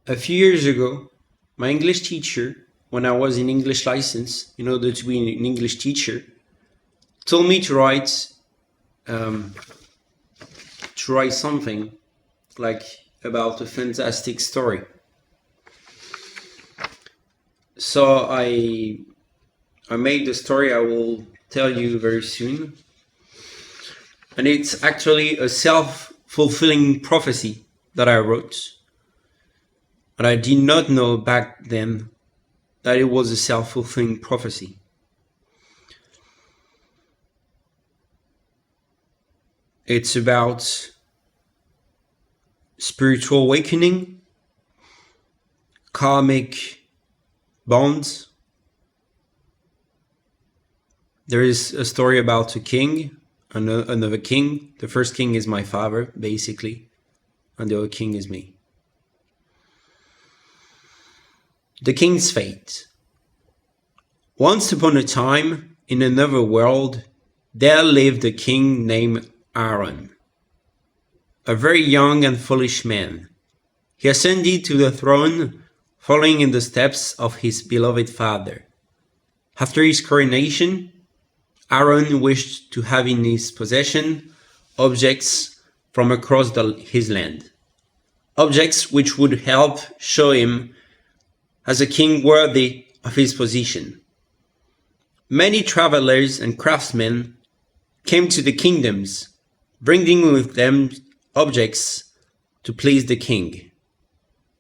A few years ago, my English teacher, when I was in English license, in order to be an English teacher, told me to write something like about a fantastic story. So I made the story I will tell you very soon, and it's actually a self-fulfilling prophecy that I wrote. But I did not know back then that it was a self-fulfilling prophecy. It's about spiritual awakening, karmic bonds. There is a story about a king, another king. The first king is my father, basically, and the other king is me. The king's fate. Once upon a time, in another world, there lived a king named Aaron, a very young and foolish man. He ascended to the throne, following in the steps of his beloved father. After his coronation, Aaron wished to have in his possession objects from across his land, objects which would help show him as a king worthy of his position. Many travelers and craftsmen came to the kingdoms, bringing with them objects to please the king.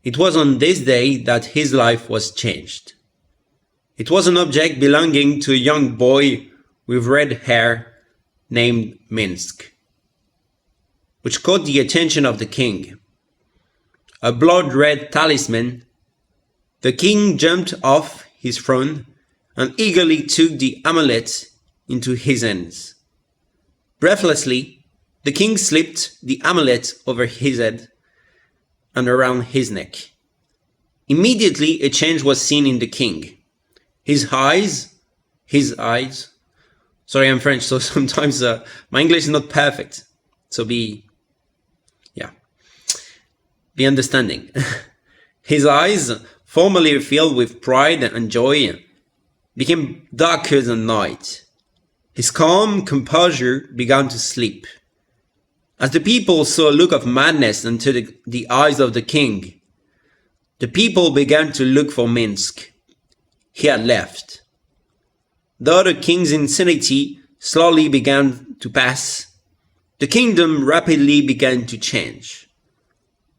It was on this day that his life was changed. It was an object belonging to a young boy with red hair named Minsk, which caught the attention of the king. A blood-red talisman. The king jumped off his throne and eagerly took the amulet into his hands. Breathlessly, the king slipped the amulet over his head and around his neck. Immediately, a change was seen in the king. His eyes, sorry, I'm French, so sometimes my English is not perfect, so be understanding. His eyes, formerly filled with pride and joy, became darker than night. His calm composure began to slip. As the people saw a look of madness into the eyes of the king, the people began to look for Minsk. He had left. Though the king's insanity slowly began to pass, the kingdom rapidly began to change.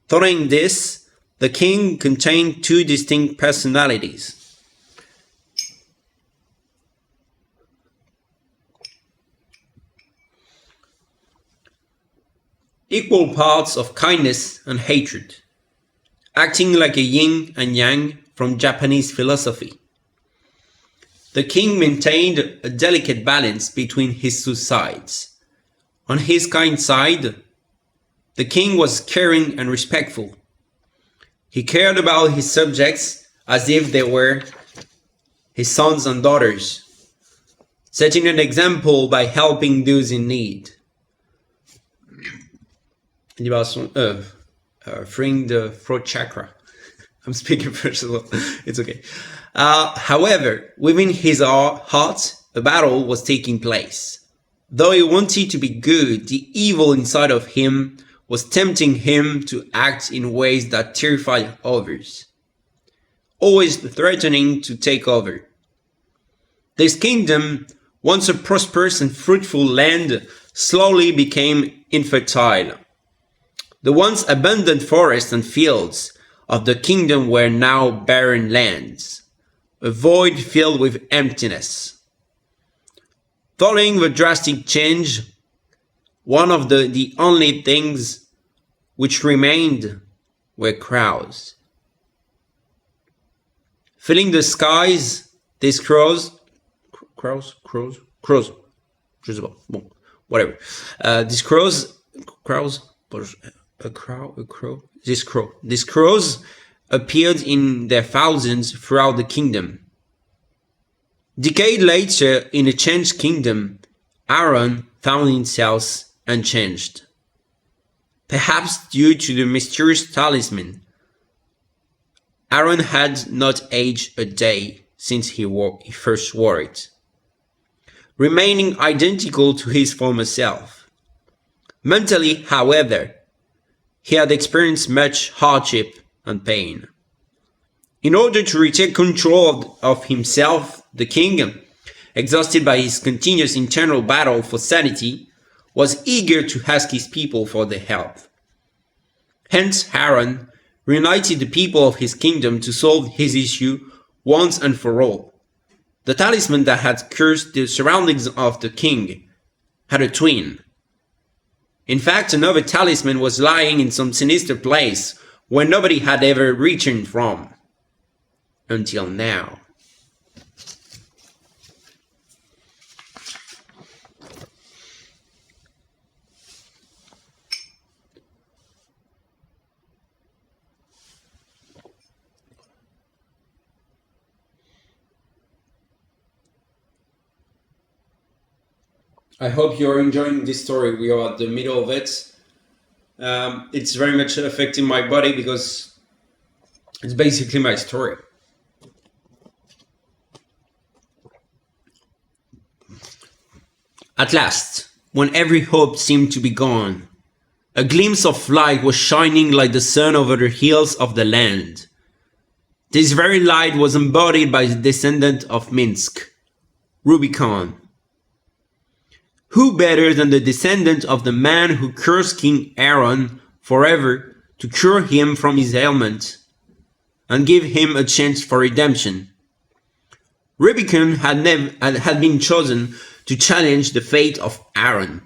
Following this, the king contained two distinct personalities. Equal parts of kindness and hatred, acting like a yin and yang from Japanese philosophy. The king maintained a delicate balance between his two sides. On his kind side, the king was caring and respectful. He cared about his subjects as if they were his sons and daughters, setting an example by helping those in need. Freeing the throat chakra. I'm speaking French as well. It's okay. However, within his heart, a battle was taking place. Though he wanted to be good, the evil inside of him was tempting him to act in ways that terrified others, always threatening to take over. This kingdom, once a prosperous and fruitful land, slowly became infertile. The once abundant forests and fields of the kingdom were now barren lands, a void filled with emptiness. Following the drastic change, one of the only things which remained were crowds. Filling the skies, these crows, je sais pas, bon, whatever. These crows appeared in their thousands throughout the kingdom. Decade later, in a changed kingdom, Aaron found himself unchanged. Perhaps due to the mysterious talisman, Aaron had not aged a day since he first wore it, remaining identical to his former self. Mentally, however, he had experienced much hardship and pain. In order to retake control of himself, the king, exhausted by his continuous internal battle for sanity, was eager to ask his people for their help. Hence, Aaron reunited the people of his kingdom to solve his issue once and for all. The talisman that had cursed the surroundings of the king had a twin. In fact, another talisman was lying in some sinister place where nobody had ever returned from. Until now. I hope you're enjoying this story. We are at the middle of it. It's very much affecting my body because it's basically my story. At last, when every hope seemed to be gone, a glimpse of light was shining like the sun over the hills of the land. This very light was embodied by the descendant of Minsk, Rubicon. Who better than the descendant of the man who cursed King Aaron forever to cure him from his ailment and give him a chance for redemption? Rubicon had been chosen to challenge the fate of Aaron.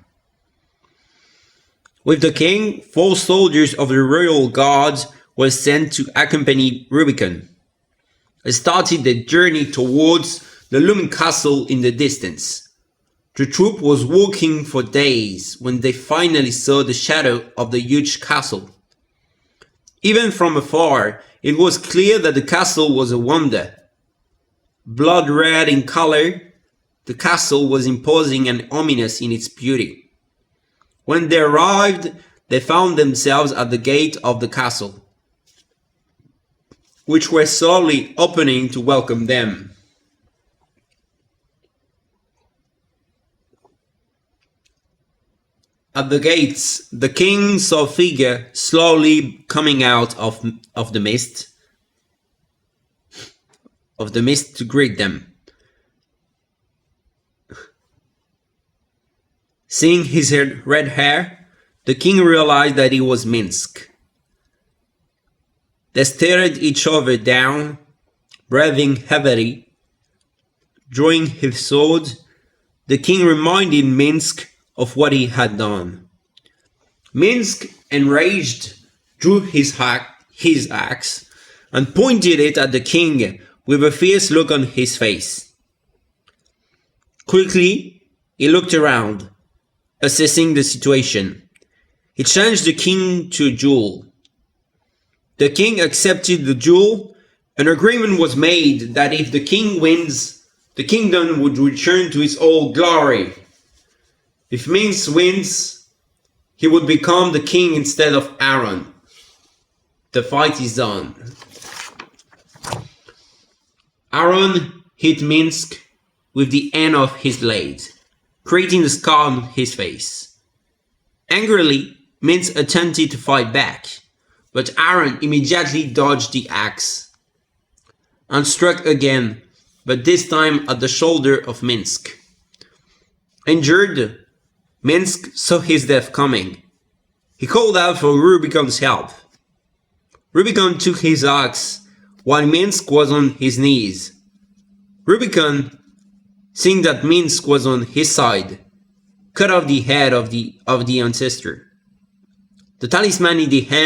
With the king, 4 soldiers of the royal guard were sent to accompany Rubicon. They started their journey towards the looming castle in the distance. The troop was walking for days when they finally saw the shadow of the huge castle. Even from afar, it was clear that the castle was a wonder. Blood red in color, the castle was imposing and ominous in its beauty. When they arrived, they found themselves at the gate of the castle, which were slowly opening to welcome them. At the gates, the king saw a figure slowly coming out of the mist to greet them. Seeing his red hair, the king realized that it was Minsk. They stared each other down, breathing heavily. Drawing his sword, the king reminded Minsk of what he had done. Minsk, enraged, drew his axe and pointed it at the king with a fierce look on his face. Quickly, he looked around, assessing the situation. He challenged the king to a duel. The king accepted the duel. An agreement was made that if the king wins, the kingdom would return to its old glory. If Minsk wins, he would become the king instead of Aaron. The fight is on. Aaron hit Minsk with the end of his blade, creating a scar on his face. Angrily, Minsk attempted to fight back, but Aaron immediately dodged the axe and struck again, but this time at the shoulder of Minsk. Injured, Minsk saw his death coming. He called out for Rubicon's help. Rubicon took his axe while Minsk was on his knees. Rubicon, seeing that Minsk was on his side, cut off the head of the ancestor. The talisman in the hand